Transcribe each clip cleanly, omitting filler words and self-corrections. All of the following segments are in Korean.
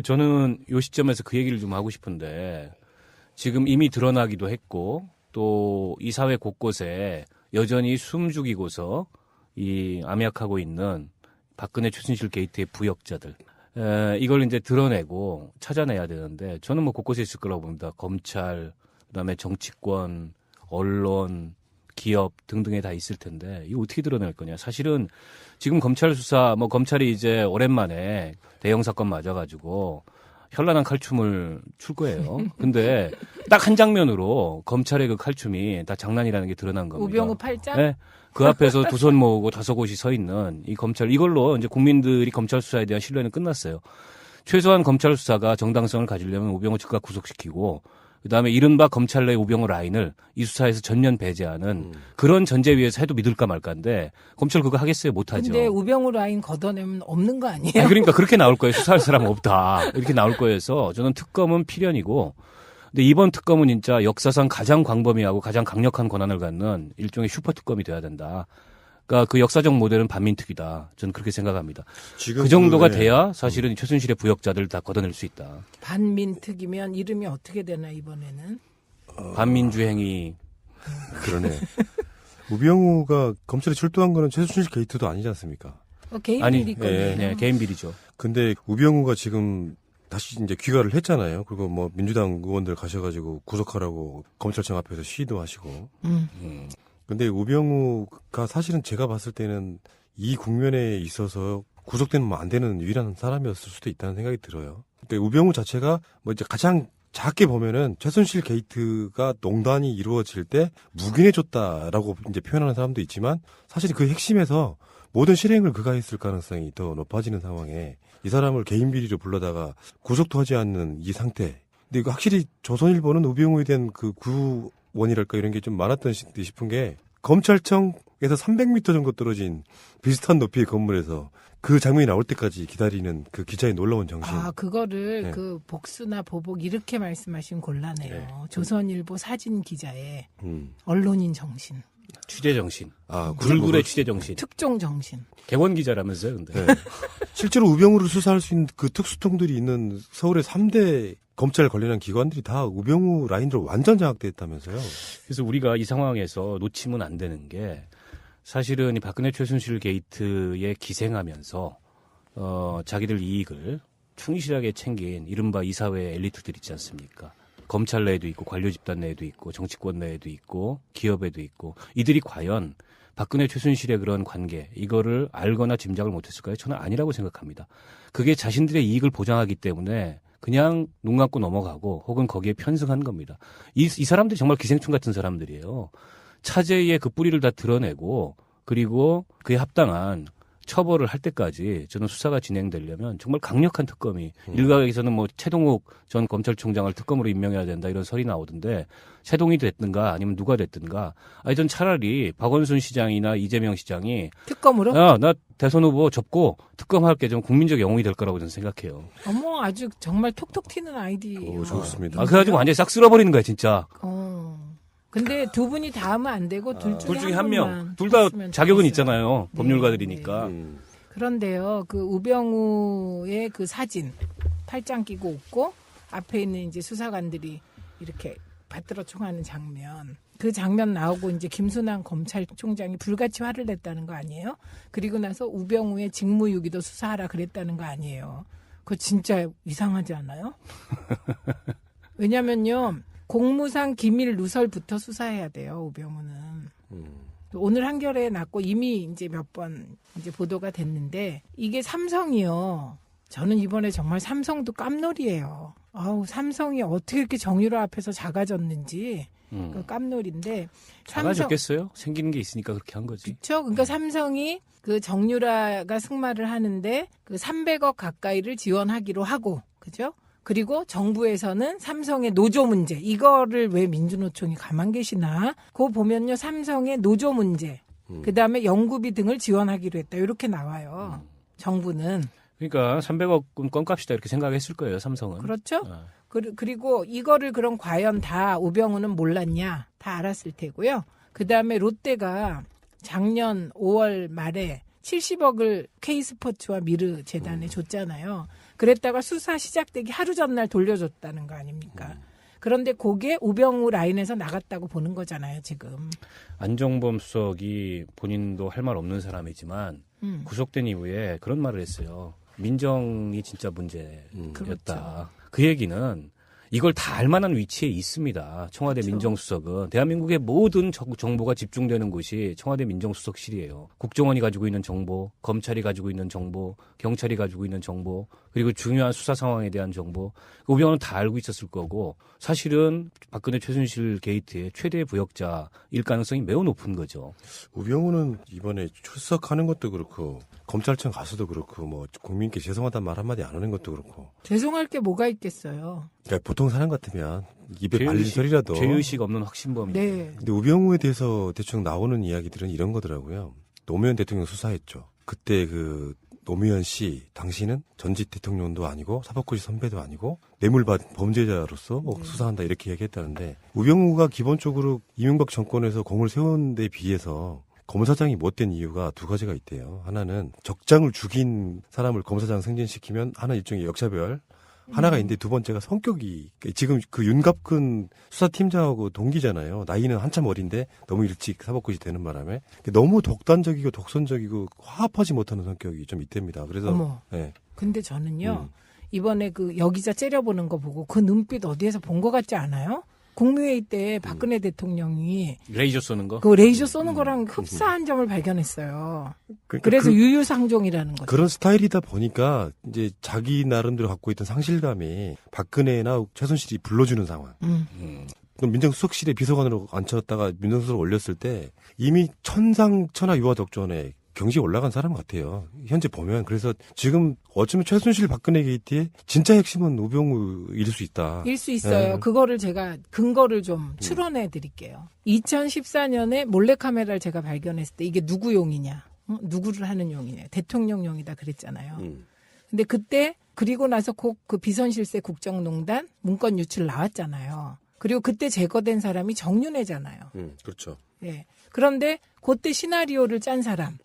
저는 이 시점에서 그 얘기를 좀 하고 싶은데 지금 이미 드러나기도 했고 또 이 사회 곳곳에 여전히 숨죽이고서 이 암약하고 있는 박근혜 최순실 게이트의 부역자들 이걸 이제 드러내고 찾아내야 되는데 저는 뭐 곳곳에 있을 거라고 봅니다. 검찰, 그다음에 정치권, 언론, 기업 등등에 다 있을 텐데 이거 어떻게 드러낼 거냐. 사실은 지금 검찰 수사 뭐 검찰이 이제 오랜만에 대형 사건 맞아가지고 현란한 칼춤을 출 거예요. 근데 딱 한 장면으로 검찰의 그 칼춤이 다 장난이라는 게 드러난 겁니다. 우병우 팔짱? 네. 그 앞에서 두 손 모으고 다섯 곳이 서 있는 이 검찰, 이걸로 이제 국민들이 검찰 수사에 대한 신뢰는 끝났어요. 최소한 검찰 수사가 정당성을 가지려면 우병우 즉각 구속시키고 그다음에 이른바 검찰 내 우병우 라인을 이 수사에서 전면 배제하는 그런 전제 위에서 해도 믿을까 말까인데 검찰 그거 하겠어요? 못하죠. 근데 우병우 라인 걷어내면 없는 거 아니에요? 아니, 그러니까 그렇게 나올 거예요. 수사할 사람 없다. 이렇게 나올 거예요. 해서 저는 특검은 필연이고 근데 이번 특검은 진짜 역사상 가장 광범위하고 가장 강력한 권한을 갖는 일종의 슈퍼 특검이 돼야 된다. 그러니까 그 역사적 모델은 반민특위다. 저는 그렇게 생각합니다. 지금 그 정도가 돼야 사실은 최순실의 부역자들 다 걷어낼 수 있다. 반민특이면 이름이 어떻게 되나 이번에는? 반민주 행위. 그러네. 우병우가 검찰에 출두한 거는 최순실 게이트도 아니지 않습니까? 개인 아니, 비리거든요. 네, 개인 비리죠. 근데 우병우가 지금 다시 이제 귀가를 했잖아요. 그리고 뭐 민주당 의원들 가셔가지고 구속하라고 검찰청 앞에서 시위도 하시고. 근데 우병우가 사실은 제가 봤을 때는 이 국면에 있어서 구속되면 뭐 안 되는 유일한 사람이었을 수도 있다는 생각이 들어요. 근데 우병우 자체가 뭐 이제 가장 작게 보면은 최순실 게이트가 농단이 이루어질 때 묵인해줬다라고 이제 표현하는 사람도 있지만 사실 그 핵심에서 모든 실행을 그가 했을 가능성이 더 높아지는 상황에 이 사람을 개인 비리로 불러다가 구속도 하지 않는 이 상태. 근데 이거 확실히 조선일보는 우병우에 대한 그 구원이랄까 이런 게 좀 많았던 싶은 게 검찰청에서 300m 정도 떨어진 비슷한 높이의 건물에서 그 장면이 나올 때까지 기다리는 그 기자의 놀라운 정신. 아, 그거를 네. 그 복수나 보복 이렇게 말씀하시면 곤란해요. 네. 조선일보 사진 기자의 음. 언론인 정신, 취재 정신. 아, 불굴의 취재 정신. 특종 정신. 객원 기자라면서요, 근데. 네. 실제로 우병우를 수사할 수 있는 그 특수통들이 있는 서울의 3대 검찰 관련한 기관들이 다 우병우 라인으로 완전 장악됐다면서요. 그래서 우리가 이 상황에서 놓치면 안 되는 게 사실은 이 박근혜 최순실 게이트에 기생하면서 자기들 이익을 충실하게 챙긴 이른바 이사회 엘리트들 있지 않습니까? 검찰 내에도 있고 관료 집단 내에도 있고 정치권 내에도 있고 기업에도 있고 이들이 과연 박근혜 최순실의 그런 관계 이거를 알거나 짐작을 못했을까요? 저는 아니라고 생각합니다. 그게 자신들의 이익을 보장하기 때문에 그냥 눈 감고 넘어가고 혹은 거기에 편승한 겁니다. 이 사람들이 정말 기생충 같은 사람들이에요. 차제의 그 뿌리를 다 드러내고 그리고 그에 합당한 처벌을 할 때까지 저는 수사가 진행되려면 정말 강력한 특검이 일각에서는 뭐 최동욱 전 검찰총장을 특검으로 임명해야 된다 이런 설이 나오던데 최동이 됐든가 아니면 누가 됐든가 아니 전 차라리 박원순 시장이나 이재명 시장이 특검으로? 나 대선 후보 접고 특검할게 좀 국민적 영웅이 될 거라고 저는 생각해요. 어머, 아주 정말 톡톡 튀는 아이디. 좋습니다. 그래가지고 완전히 싹 쓸어버리는 거야 진짜. 근데 두 분이 다 하면 안 되고 둘 중에 한 명. 분만 둘 다 했으면 자격은 좋겠어요. 있잖아요. 네, 법률가들이니까. 그런데요, 그 우병우의 그 사진, 팔짱 끼고 웃고 앞에 있는 이제 수사관들이 이렇게 받들어 총하는 장면. 그 장면 나오고 이제 김순환 검찰총장이 불같이 화를 냈다는 거 아니에요? 그리고 나서 우병우의 직무유기도 수사하라 그랬다는 거 아니에요? 그거 진짜 이상하지 않아요? 왜냐면요, 공무상 기밀 누설부터 수사해야 돼요, 우병우는. 오늘 한겨레에 났고 이미 이제 몇 번 이제 보도가 됐는데 이게 삼성이요. 저는 이번에 정말 삼성도 깜놀이에요. 아우, 삼성이 어떻게 이렇게 정유라 앞에서 작아졌는지 그 깜놀인데. 작아졌겠어요? 생기는 게 있으니까 그렇게 한 거지. 그렇죠. 그러니까 삼성이 그 정유라가 승마를 하는데 그 300억 가까이를 지원하기로 하고, 그죠? 그리고 정부에서는 삼성의 노조 문제, 이거를 왜 민주노총이 가만 계시나? 그거 보면요, 삼성의 노조 문제, 그다음에 연구비 등을 지원하기로 했다. 이렇게 나와요. 정부는. 그러니까 300억은 껌값이다 이렇게 생각했을 거예요, 삼성은. 그렇죠? 그리고 이거를 그럼 과연 다 우병우는 몰랐냐? 다 알았을 테고요. 그다음에 롯데가 작년 5월 말에 70억을 K스포츠와 미르 재단에 줬잖아요. 그랬다가 수사 시작되기 하루 전날 돌려줬다는 거 아닙니까? 그런데 그게 우병우 라인에서 나갔다고 보는 거잖아요, 지금. 안종범 수석이 본인도 할 말 없는 사람이지만 구속된 이후에 그런 말을 했어요. 민정이 진짜 문제였다. 그렇죠. 그 얘기는 이걸 다 알 만한 위치에 있습니다. 청와대 그렇죠. 민정수석은. 대한민국의 모든 정보가 집중되는 곳이 청와대 민정수석실이에요. 국정원이 가지고 있는 정보, 검찰이 가지고 있는 정보, 경찰이 가지고 있는 정보, 그리고 중요한 수사 상황에 대한 정보. 우병우는 다 알고 있었을 거고 사실은 박근혜 최순실 게이트의 최대 부역자일 가능성이 매우 높은 거죠. 우병우는 이번에 출석하는 것도 그렇고 검찰청 가서도 그렇고 뭐 국민께 죄송하다는 말 한마디 안 하는 것도 그렇고 죄송할 게 뭐가 있겠어요. 그러니까 보통 사람 같으면 입에 발린 소리라도 죄의식 없는 확신범이. 네. 근데 우병우에 대해서 대충 나오는 이야기들은 이런 거더라고요. 노무현 대통령 수사했죠. 그때 그 노무현 씨 당신은 전직 대통령도 아니고 사법고시 선배도 아니고 뇌물받은 범죄자로서 뭐 수사한다 이렇게 얘기했다는데 우병우가 기본적으로 이명박 정권에서 공을 세운 데 비해서 검사장이 못된 이유가 두 가지가 있대요. 하나는 적장을 죽인 사람을 검사장 승진시키면 하나 일종의 역차별 하나가 있는데 두 번째가 성격이 지금 그 윤갑근 수사팀장하고 동기잖아요. 나이는 한참 어린데 너무 일찍 사법고시 되는 바람에 너무 독단적이고 독선적이고 화합하지 못하는 성격이 좀 있답니다. 그래서 어머. 네. 근데 저는요. 이번에 그 여기자 째려보는 거 보고 그 눈빛 어디에서 본 것 같지 않아요? 국무회의 때 박근혜 대통령이 레이저 쏘는 거? 그 레이저 쏘는 거랑 흡사한 점을 발견했어요. 그러니까 그래서 유유상종이라는 거죠. 그런 스타일이다 보니까 이제 자기 나름대로 갖고 있던 상실감이 박근혜나 최순실이 불러주는 상황. 그럼 민정수석실에 비서관으로 앉혔다가 민정수석을 올렸을 때 이미 천상천하 유화덕전에 경지에 올라간 사람 같아요. 현재 보면. 그래서 지금 어쩌면 최순실 박근혜 게이트의 진짜 핵심은 우병우일 수 있다. 일 수 있어요. 네. 그거를 제가 근거를 좀 추론해 드릴게요. 2014년에 몰래카메라를 제가 발견했을 때 이게 누구 용이냐? 누구를 하는 용이냐? 대통령용이다 그랬잖아요. 근데 그때 그리고 나서 곧 그 비선실세 국정농단 문건 유출 나왔잖아요. 그리고 그때 제거된 사람이 정윤회잖아요. 그렇죠. 예. 그런데 그때 시나리오를 짠 사람,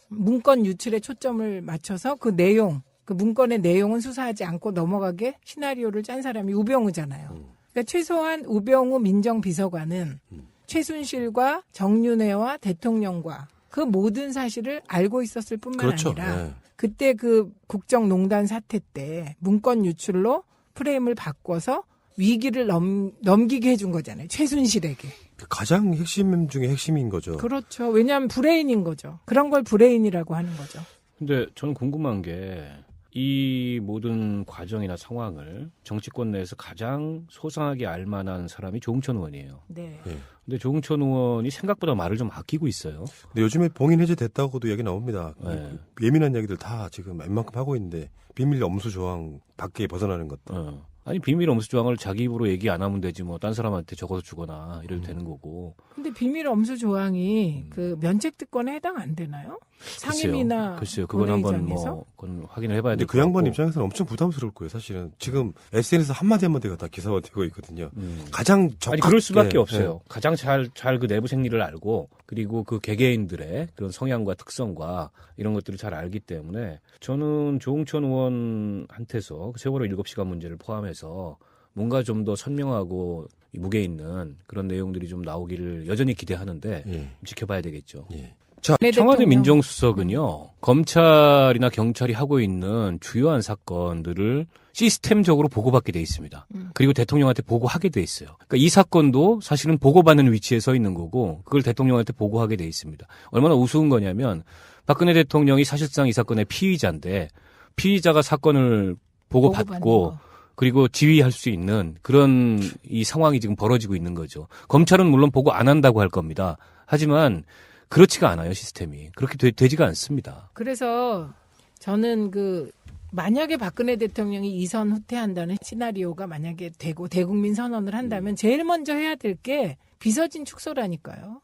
문건 유출에 초점을 맞춰서 그 내용, 그 문건의 내용은 수사하지 않고 넘어가게 시나리오를 짠 사람이 우병우잖아요. 그러니까 최소한 우병우 민정비서관은 최순실과 정윤회와 대통령과 그 모든 사실을 알고 있었을 뿐만 그렇죠. 아니라 네. 그때 그 국정농단 사태 때 문건 유출로 프레임을 바꿔서 위기를 넘기게 해준 거잖아요. 최순실에게. 가장 핵심 중에 핵심인 거죠. 그렇죠. 왜냐하면 브레인인 거죠. 그런 걸 브레인이라고 하는 거죠. 근데 저는 궁금한 게 이 모든 과정이나 상황을 정치권 내에서 가장 소상하게 알 만한 사람이 조응천 의원이에요. 네. 예. 근데 조응천 의원이 생각보다 말을 좀 아끼고 있어요. 근데 요즘에 봉인 해제됐다고도 얘기 나옵니다. 네. 예민한 얘기들 다 지금 웬만큼 하고 있는데 비밀 엄수 조항 밖에 벗어나는 것도. 아니 비밀 엄수 조항을 자기 입으로 얘기 안 하면 되지 뭐 딴 사람한테 적어서 주거나 이래도 되는 거고. 근데 비밀 엄수 조항이 그 면책 특권에 해당 안 되나요? 상임이나 글쎄요. 그건 한번 본회의장에서? 뭐 그건 확인을 해봐야 근데 될 것 그 양반 같고. 입장에서는 엄청 부담스러울 거예요. 사실은 지금 SNS 한마디 한마디가 다 기사화되고 있거든요. 가장 아니 그럴 수밖에 예, 없어요. 가장 잘 그 내부 생리를 알고 그리고 그 개개인들의 그런 성향과 특성과 이런 것들을 잘 알기 때문에 저는 조응천 의원한테서 그 세월호 7시간 문제를 포함해서 뭔가 좀 더 선명하고 무게 있는 그런 내용들이 좀 나오기를 여전히 기대하는데 예. 지켜봐야 되겠죠. 예. 네, 청와대 대통령. 민정수석은요, 검찰이나 경찰이 하고 있는 주요한 사건들을 시스템적으로 보고받게 돼 있습니다. 그리고 대통령한테 보고하게 돼 있어요. 그러니까 이 사건도 사실은 보고받는 위치에 서 있는 거고, 그걸 대통령한테 보고하게 돼 있습니다. 얼마나 우스운 거냐면, 박근혜 대통령이 사실상 이 사건의 피의자인데, 피의자가 사건을 보고받는 보고받고, 거. 그리고 지휘할 수 있는 그런 이 상황이 지금 벌어지고 있는 거죠. 검찰은 물론 보고 안 한다고 할 겁니다. 하지만 그렇지가 않아요, 시스템이. 그렇게 되지가 않습니다. 그래서 저는 그 만약에 박근혜 대통령이 이선 후퇴한다는 시나리오가 만약에 되고 대국민 선언을 한다면 제일 먼저 해야 될 게 비서진 축소라니까요.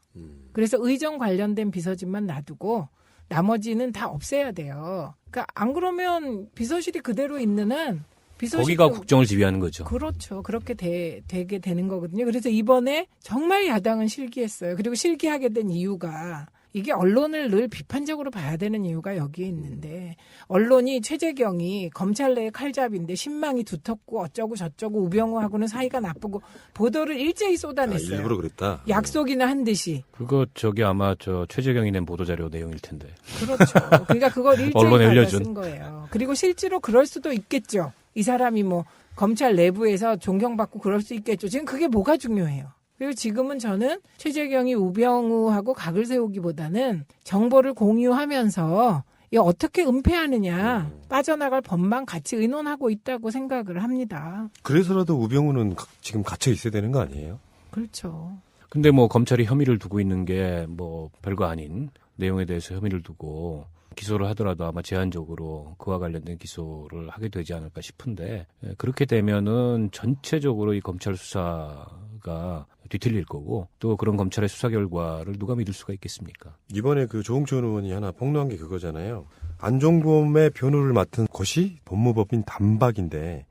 그래서 의정 관련된 비서진만 놔두고 나머지는 다 없애야 돼요. 그러니까 안 그러면 비서실이 그대로 있는 한 거기가 국정을 지휘하는 거죠. 그렇죠. 그렇게 되게 되는 거거든요. 그래서 이번에 정말 야당은 실기했어요. 그리고 실기하게 된 이유가 이게 언론을 늘 비판적으로 봐야 되는 이유가 여기에 있는데 언론이 최재경이 검찰 내의 칼잡이인데 신망이 두텁고 어쩌고 저쩌고 우병우하고는 사이가 나쁘고 보도를 일제히 쏟아냈어요. 일부러 그랬다. 약속이나 한 듯이. 그거 저기 아마 저 최재경이 낸 보도자료 내용일 텐데. 그렇죠. 그러니까 그걸 일제히 언론에 받아 흘려준. 쓴 거예요. 그리고 실제로 그럴 수도 있겠죠. 이 사람이 뭐 검찰 내부에서 존경받고 그럴 수 있겠죠. 지금 그게 뭐가 중요해요. 그리고 지금은 저는 최재경이 우병우하고 각을 세우기보다는 정보를 공유하면서 이 어떻게 은폐하느냐 빠져나갈 법만 같이 의논하고 있다고 생각을 합니다. 그래서라도 우병우는 지금 갇혀 있어야 되는 거 아니에요? 그렇죠. 근데 뭐 검찰이 혐의를 두고 있는 게 뭐 별거 아닌 내용에 대해서 혐의를 두고 기소를 하더라도 아마 제한적으로 그와 관련된 기소를 하게 되지 않을까 싶은데 그렇게 되면은 전체적으로 이 검찰 수사가 뒤틀릴 거고 또 그런 검찰의 수사 결과를 누가 믿을 수가 있겠습니까? 이번에 그 조홍천 의원이 하나 폭로한 게 그거잖아요. 안종범의 변호를 맡은 것이 법무법인 단박인데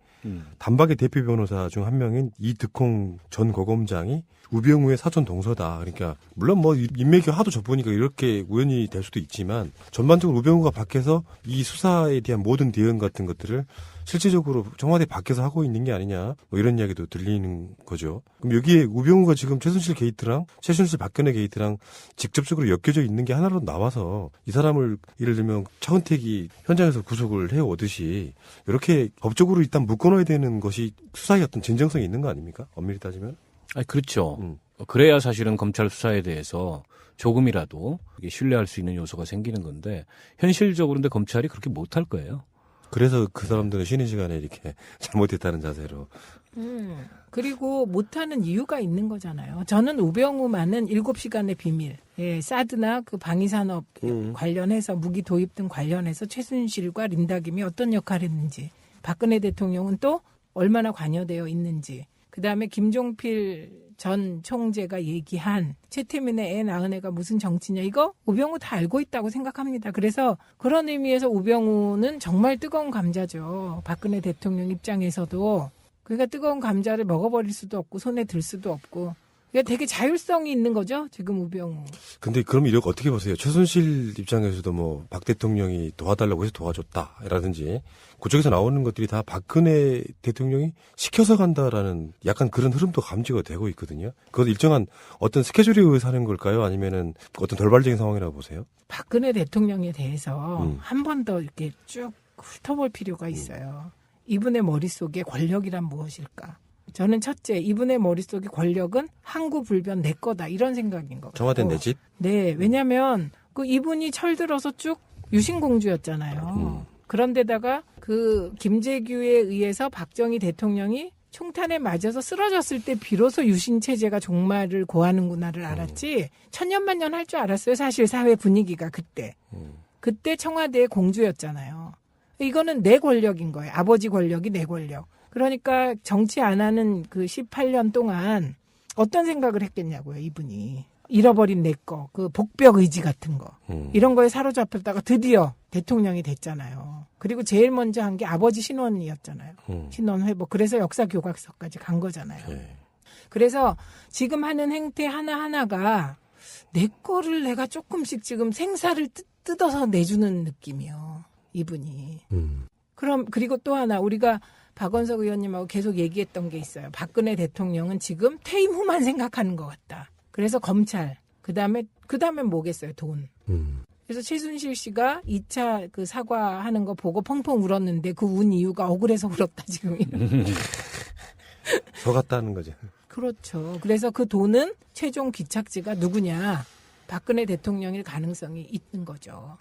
단박의 대표 변호사 중 한 명인 이득홍 전 고검장이 우병우의 사촌 동서다. 그러니까 물론 뭐 인맥이 하도 좁으니까 이렇게 우연이 될 수도 있지만 전반적으로 우병우가 밖에서 이 수사에 대한 모든 대응 같은 것들을 실질적으로 청와대 밖에서 하고 있는 게 아니냐 뭐 이런 이야기도 들리는 거죠. 그럼 여기에 우병우가 지금 최순실 게이트랑 최순실 박근혜 게이트랑 직접적으로 엮여져 있는 게 하나로 나와서 이 사람을 예를 들면 차은택이 현장에서 구속을 해오듯이 이렇게 법적으로 일단 묶어놔야 되는 것이 수사의 어떤 진정성이 있는 거 아닙니까? 엄밀히 따지면. 아, 그렇죠. 그래야 사실은 검찰 수사에 대해서 조금이라도 이게 신뢰할 수 있는 요소가 생기는 건데 현실적으로 근데 검찰이 그렇게 못할 거예요. 그래서 그 사람들은 쉬는 시간에 이렇게 잘못했다는 자세로. 그리고 못하는 이유가 있는 거잖아요. 저는 우병우만은 7시간의 비밀, 사드나 그 방위산업 관련해서 무기 도입 등 관련해서 최순실과 린다김이 어떤 역할을 했는지, 박근혜 대통령은 또 얼마나 관여되어 있는지, 그다음에 김종필 전 총재가 얘기한 최태민의 애 낳은 애가 무슨 정치냐, 이거 우병우 다 알고 있다고 생각합니다. 그래서 그런 의미에서 우병우는 정말 뜨거운 감자죠. 박근혜 대통령 입장에서도. 그러니까 뜨거운 감자를 먹어버릴 수도 없고 손에 들 수도 없고. 그러니까 되게 자율성이 있는 거죠, 지금 우병우. 근데 그럼 이렇게 어떻게 보세요? 최순실 입장에서도 뭐 박 대통령이 도와달라고 해서 도와줬다라든지 그쪽에서 나오는 것들이 다 박근혜 대통령이 시켜서 간다라는 약간 그런 흐름도 감지가 되고 있거든요. 그것도 일정한 어떤 스케줄에 의해서 하는 걸까요? 아니면은 어떤 돌발적인 상황이라고 보세요? 박근혜 대통령에 대해서 한 번 더 이렇게 쭉 훑어볼 필요가 있어요. 이분의 머릿속에 권력이란 무엇일까? 저는 첫째, 이분의 머릿속에 권력은 항구불변 내 거다, 이런 생각인 것 같아요. 청와대는 내 집? 네, 왜냐하면 그 이분이 철들어서 쭉 유신공주였잖아요. 그런데다가 그 김재규에 의해서 박정희 대통령이 총탄에 맞아서 쓰러졌을 때 비로소 유신체제가 종말을 고하는구나를 알았지, 천년만년 할 줄 알았어요. 사실 사회 분위기가 그때. 그때 청와대의 공주였잖아요. 이거는 내 권력인 거예요. 아버지 권력이 내 권력. 그러니까 정치 안 하는 그 18년 동안 어떤 생각을 했겠냐고요, 이분이. 잃어버린 내 거, 그 복벽 의지 같은 거. 이런 거에 사로잡혔다가 드디어 대통령이 됐잖아요. 그리고 제일 먼저 한 게 아버지 신원이었잖아요. 신원 회복. 그래서 역사 교과서까지 간 거잖아요. 그래서 지금 하는 행태 하나하나가 내 거를 내가 조금씩 지금 생사를 뜯어서 내주는 느낌이요, 이분이. 그럼 그리고 또 하나, 우리가 박원석 의원님하고 계속 얘기했던 게 있어요. 박근혜 대통령은 지금 퇴임 후만 생각하는 것 같다. 그래서 검찰, 그다음에 뭐겠어요? 돈. 그래서 최순실 씨가 2차 그 사과하는 거 보고 펑펑 울었는데 그 운 이유가 억울해서 울었다, 지금. 속았다는 거죠. 그렇죠. 그래서 그 돈은 최종 귀착지가 누구냐? 박근혜 대통령일 가능성이 있는 거죠.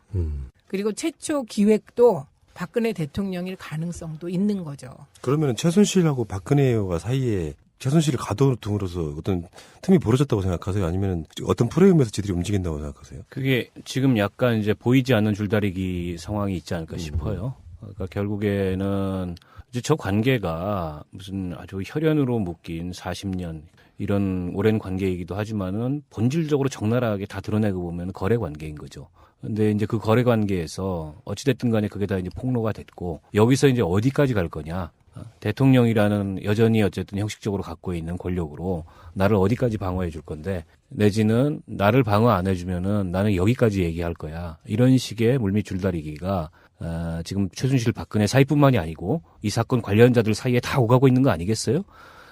그리고 최초 기획도 박근혜 대통령일 가능성도 있는 거죠. 그러면 최순실하고 박근혜와 사이에 최순실을 가둬둠으로써 어떤 틈이 벌어졌다고 생각하세요? 아니면 어떤 프레임에서 지들이 움직인다고 생각하세요? 그게 지금 약간 이제 보이지 않는 줄다리기 상황이 있지 않을까 싶어요. 그러니까 결국에는 이제 저 관계가 무슨 아주 혈연으로 묶인 40년 이런 오랜 관계이기도 하지만은 본질적으로 적나라하게 다 드러내고 보면 거래 관계인 거죠. 근데 이제 그 거래 관계에서 어찌됐든 간에 그게 다 이제 폭로가 됐고 여기서 이제 어디까지 갈 거냐. 대통령이라는 여전히 어쨌든 형식적으로 갖고 있는 권력으로 나를 어디까지 방어해 줄 건데 내지는 나를 방어 안 해주면은 나는 여기까지 얘기할 거야. 이런 식의 물밑 줄다리기가 지금 최순실 박근혜 사이뿐만이 아니고 이 사건 관련자들 사이에 다 오가고 있는 거 아니겠어요?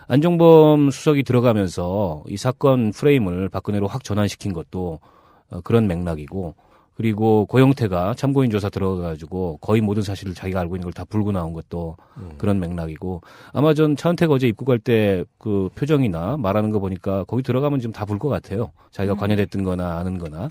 안종범 수석이 들어가면서 이 사건 프레임을 박근혜로 확 전환시킨 것도 그런 맥락이고 그리고 고영태가 참고인 조사 들어가가지고 거의 모든 사실을 자기가 알고 있는 걸 다 불고 나온 것도 그런 맥락이고 아마 전 차은택 어제 입국할 때 그 표정이나 말하는 거 보니까 거기 들어가면 지금 다 불 것 같아요. 자기가 관여됐던 거나 아는 거나.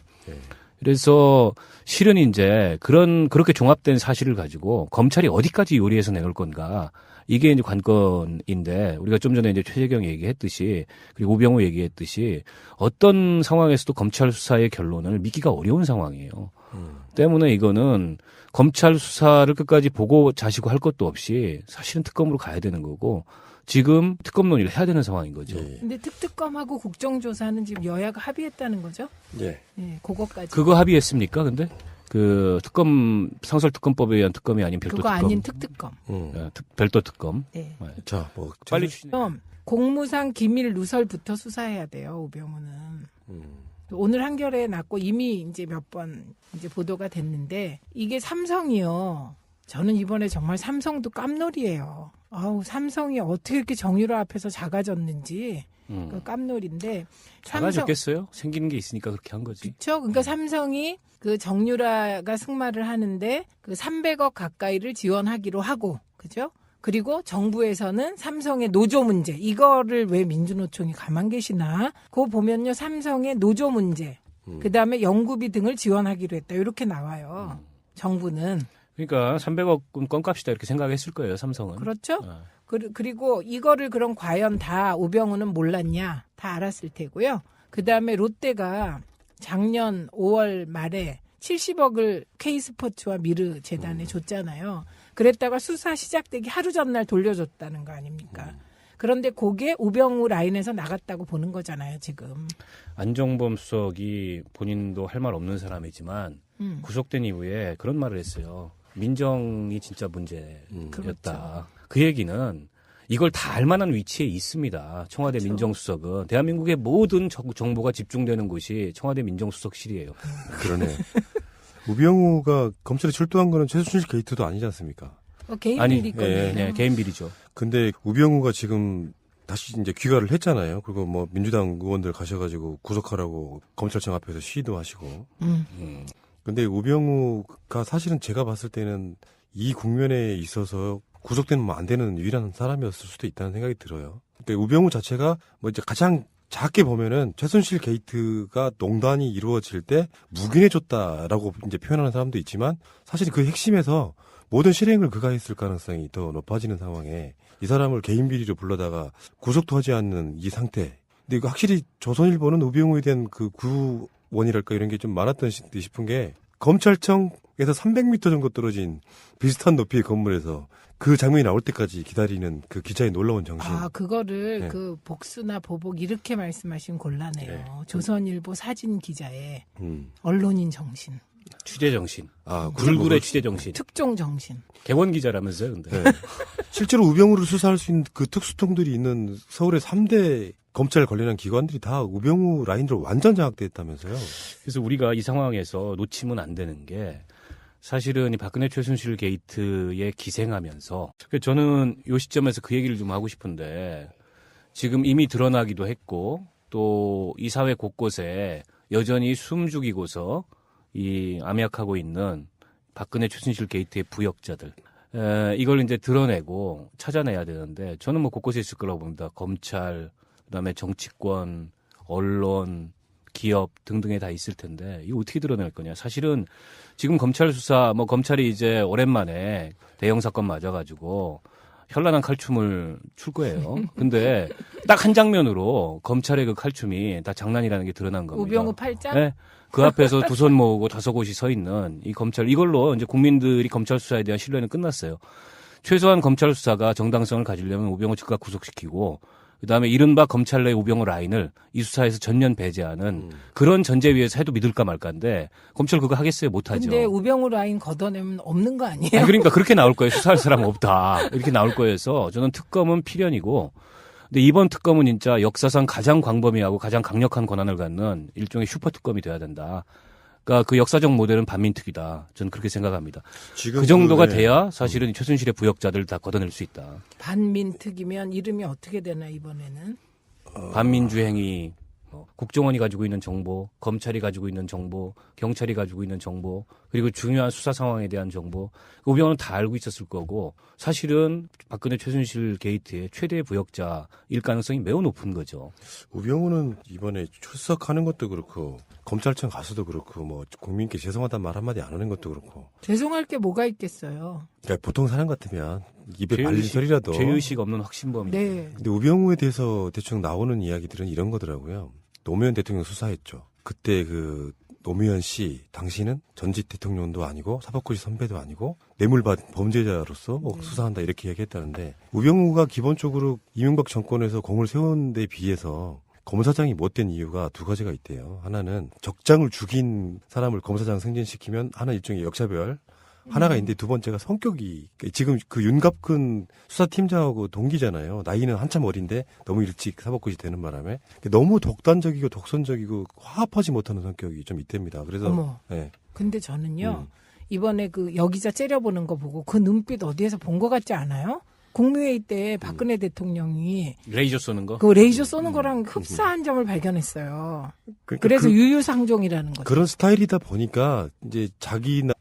그래서 실은 이제 그렇게 종합된 사실을 가지고 검찰이 어디까지 요리해서 내놓을 건가. 이게 이제 관건인데 우리가 좀 전에 이제 최재경 얘기했듯이 그리고 우병우 얘기했듯이 어떤 상황에서도 검찰 수사의 결론을 믿기가 어려운 상황이에요. 때문에 이거는 검찰 수사를 끝까지 보고 자시고 할 것도 없이 사실은 특검으로 가야 되는 거고 지금 특검 논의를 해야 되는 상황인 거죠. 근데 특특검하고 국정조사는 지금 여야가 합의했다는 거죠? 예. 네, 그거까지. 그거 합의했습니까? 근데 그 특검 상설특검법에 의한 특검이 아닌 별도 그거 특검. 아닌 특특검. 별도 특검. 네. 자, 뭐 빨리 추진해. 그럼 공무상 기밀 누설부터 수사해야 돼요. 우병우는. 오늘 한겨레에 났고 이미 이제 몇 번 이제 보도가 됐는데 이게 삼성이요. 저는 이번에 정말 삼성도 깜놀이에요. 아우 삼성이 어떻게 이렇게 정유라 앞에서 작아졌는지 그 깜놀인데. 작아졌겠어요? 생기는 게 있으니까 그렇게 한 거지. 그렇죠. 그러니까 삼성이 그 정유라가 승마를 하는데 그 300억 가까이를 지원하기로 하고, 그죠? 그리고 정부에서는 삼성의 노조 문제, 이거를 왜 민주노총이 가만 계시나? 그거 보면요, 삼성의 노조 문제, 그 다음에 연구비 등을 지원하기로 했다. 이렇게 나와요. 정부는. 그러니까 300억은 껌값이다 이렇게 생각했을 거예요, 삼성은. 그렇죠? 그리고 이거를 그럼 과연 다 우병우는 몰랐냐? 다 알았을 테고요. 그 다음에 롯데가 작년 5월 말에 70억을 K스포츠와 미르 재단에 줬잖아요. 그랬다가 수사 시작되기 하루 전날 돌려줬다는 거 아닙니까? 그런데 그게 우병우 라인에서 나갔다고 보는 거잖아요, 지금. 안종범 수석이 본인도 할 말 없는 사람이지만 구속된 이후에 그런 말을 했어요. 민정이 진짜 문제였다. 그렇죠. 그 얘기는 이걸 다 알 만한 위치에 있습니다. 청와대 그렇죠. 민정수석은. 대한민국의 모든 정보가 집중되는 곳이 청와대 민정수석실이에요. 그러네. 우병우가 검찰에 출두한 거는 최순실 게이트도 아니지 않습니까? 개인 아니, 비리 건데요. 네, 개인 비리죠. 근데 우병우가 지금 다시 이제 귀가를 했잖아요. 그리고 뭐 민주당 의원들 가셔가지고 구속하라고 검찰청 앞에서 시위도 하시고. 근데 우병우가 사실은 제가 봤을 때는 이 국면에 있어서 구속되면 안 되는 유일한 사람이었을 수도 있다는 생각이 들어요. 그러니까 우병우 자체가 뭐 이제 가장 작게 보면은 최순실 게이트가 농단이 이루어질 때 묵인해줬다라고 이제 표현하는 사람도 있지만 사실 그 핵심에서 모든 실행을 그가 했을 가능성이 더 높아지는 상황에 이 사람을 개인 비리로 불러다가 구속도 하지 않는 이 상태. 근데 이거 확실히 조선일보는 우병우에 대한 그 구원이랄까 이런 게 좀 많았던 싶은 게 검찰청에서 300m 정도 떨어진 비슷한 높이의 건물에서 그 장면이 나올 때까지 기다리는 그 기자의 놀라운 정신. 아, 그거를 네. 그 복수나 보복 이렇게 말씀하시면 곤란해요. 네. 조선일보 사진 기자의 음. 언론인 정신, 취재 정신. 아, 굴굴의 취재 정신. 특종 정신. 개원 기자라면서요, 근데. 네. 실제로 우병우를 수사할 수 있는 그 특수통들이 있는 서울의 3대 검찰 관련한 기관들이 다 우병우 라인으로 완전 장악돼 있다면서요. 그래서 우리가 이 상황에서 놓치면 안 되는 게 사실은 이 박근혜 최순실 게이트에 기생하면서 저는 이 시점에서 그 얘기를 좀 하고 싶은데 지금 이미 드러나기도 했고 또 이 사회 곳곳에 여전히 숨죽이고서 이 암약하고 있는 박근혜 최순실 게이트의 부역자들 이걸 이제 드러내고 찾아내야 되는데 저는 뭐 곳곳에 있을 거라고 봅니다. 검찰, 그다음에 정치권, 언론, 기업 등등에 다 있을 텐데 이거 어떻게 드러낼 거냐. 사실은 지금 검찰 수사 뭐 검찰이 이제 오랜만에 대형 사건 맞아가지고 현란한 칼춤을 출 거예요. 근데 딱 한 장면으로 검찰의 그 칼춤이 다 장난이라는 게 드러난 겁니다. 우병우 팔짱? 네. 그 앞에서 두 손 모으고 다섯 곳이 서 있는 이 검찰 이걸로 이제 국민들이 검찰 수사에 대한 신뢰는 끝났어요. 최소한 검찰 수사가 정당성을 가지려면 우병우 즉각 구속시키고 그다음에 이른바 검찰 내 우병우 라인을 이 수사에서 전면 배제하는 그런 전제 위에서 해도 믿을까 말까인데 검찰 그거 하겠어요? 못하죠. 근데 우병우 라인 걷어내면 없는 거 아니에요? 아니, 그러니까 그렇게 나올 거예요. 수사할 사람 없다. 이렇게 나올 거여서 저는 특검은 필연이고 근데 이번 특검은 진짜 역사상 가장 광범위하고 가장 강력한 권한을 갖는 일종의 슈퍼 특검이 돼야 된다. 그러니까 그 역사적 모델은 반민특위다. 저는 그렇게 생각합니다. 지금 그 정도가 네. 돼야 사실은 최순실의 부역자들을 다 걷어낼 수 있다. 반민특이면 이름이 어떻게 되나 이번에는? 반민주 행위, 국정원이 가지고 있는 정보, 검찰이 가지고 있는 정보, 경찰이 가지고 있는 정보, 그리고 중요한 수사 상황에 대한 정보, 우병우는 다 알고 있었을 거고 사실은 박근혜 최순실 게이트의 최대 부역자일 가능성이 매우 높은 거죠. 우병우는 이번에 출석하는 것도 그렇고 검찰청 가서도 그렇고 뭐 국민께 죄송하다는 말 한마디 안 하는 것도 그렇고 죄송할 게 뭐가 있겠어요. 그러니까 보통 사람 같으면 입에 발린 소리라도 죄의식 없는 확신범이죠. 네. 근데 우병우에 대해서 대충 나오는 이야기들은 이런 거더라고요. 노무현 대통령 수사했죠. 그때 그 노무현 씨 당신은 전직 대통령도 아니고 사법고시 선배도 아니고 뇌물받은 범죄자로서 뭐 수사한다 이렇게 얘기했다는데 우병우가 기본적으로 이명박 정권에서 공을 세운 데 비해서 검사장이 못된 이유가 두 가지가 있대요. 하나는 적장을 죽인 사람을 검사장 승진시키면 하나 일종의 역차별 하나가 있는데 두 번째가 성격이 지금 그 윤갑근 수사팀장하고 동기잖아요. 나이는 한참 어린데 너무 일찍 사법고시 되는 바람에 너무 독단적이고 독선적이고 화합하지 못하는 성격이 좀 있답니다. 그래서 어머. 네. 근데 저는요. 이번에 그 여기자 째려보는 거 보고 그 눈빛 어디에서 본 것 같지 않아요? 국무회의 때 박근혜 대통령이 레이저 쏘는 거? 그 레이저 쏘는 거랑 흡사한 점을 발견했어요. 그러니까 그래서 유유상종이라는 거죠. 그런 스타일이다 보니까 이제 자기들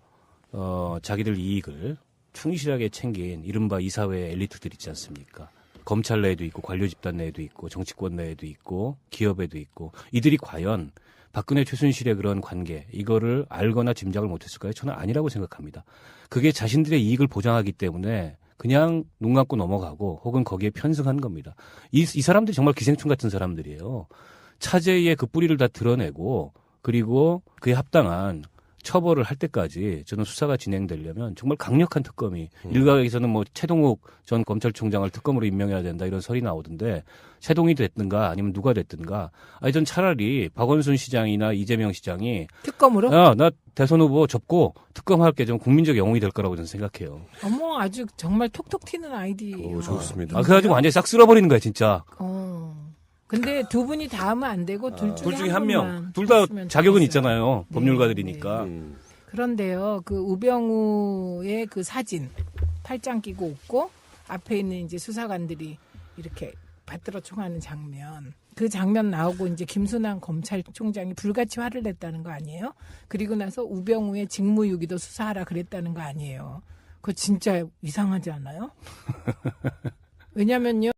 이익을 충실하게 챙긴 이른바 이사회 엘리트들 있지 않습니까? 검찰 내에도 있고 관료 집단 내에도 있고 정치권 내에도 있고 기업에도 있고 이들이 과연 박근혜 최순실의 그런 관계 이거를 알거나 짐작을 못했을까요? 저는 아니라고 생각합니다. 그게 자신들의 이익을 보장하기 때문에 그냥 눈 감고 넘어가고 혹은 거기에 편승한 겁니다. 이 사람들이 정말 기생충 같은 사람들이에요. 차제의 그 뿌리를 다 드러내고 그리고 그에 합당한 처벌을 할 때까지 저는 수사가 진행되려면 정말 강력한 특검이 일각에서는 뭐 최동욱 전 검찰총장을 특검으로 임명해야 된다 이런 설이 나오던데 최동이 됐든가 아니면 누가 됐든가 아니 전 차라리 박원순 시장이나 이재명 시장이 특검으로? 나 대선 후보 접고 특검할게 좀 국민적 영웅이 될 거라고 저는 생각해요. 어머 아주 정말 톡톡 튀는 아이디. 좋습니다. 그래가지고 완전히 싹 쓸어버리는 거야 진짜. 근데 두 분이 다 하면 안 되고 둘 중에 한 명. 분만 둘 다 했으면 자격은 좋겠어요. 있잖아요. 네, 법률가들이니까. 그런데요, 그 우병우의 그 사진 팔짱 끼고 웃고 앞에 있는 이제 수사관들이 이렇게 받들어 총하는 장면. 그 장면 나오고 이제 김순환 검찰총장이 불같이 화를 냈다는 거 아니에요? 그리고 나서 우병우의 직무유기도 수사하라 그랬다는 거 아니에요? 그거 진짜 이상하지 않아요? 왜냐면요.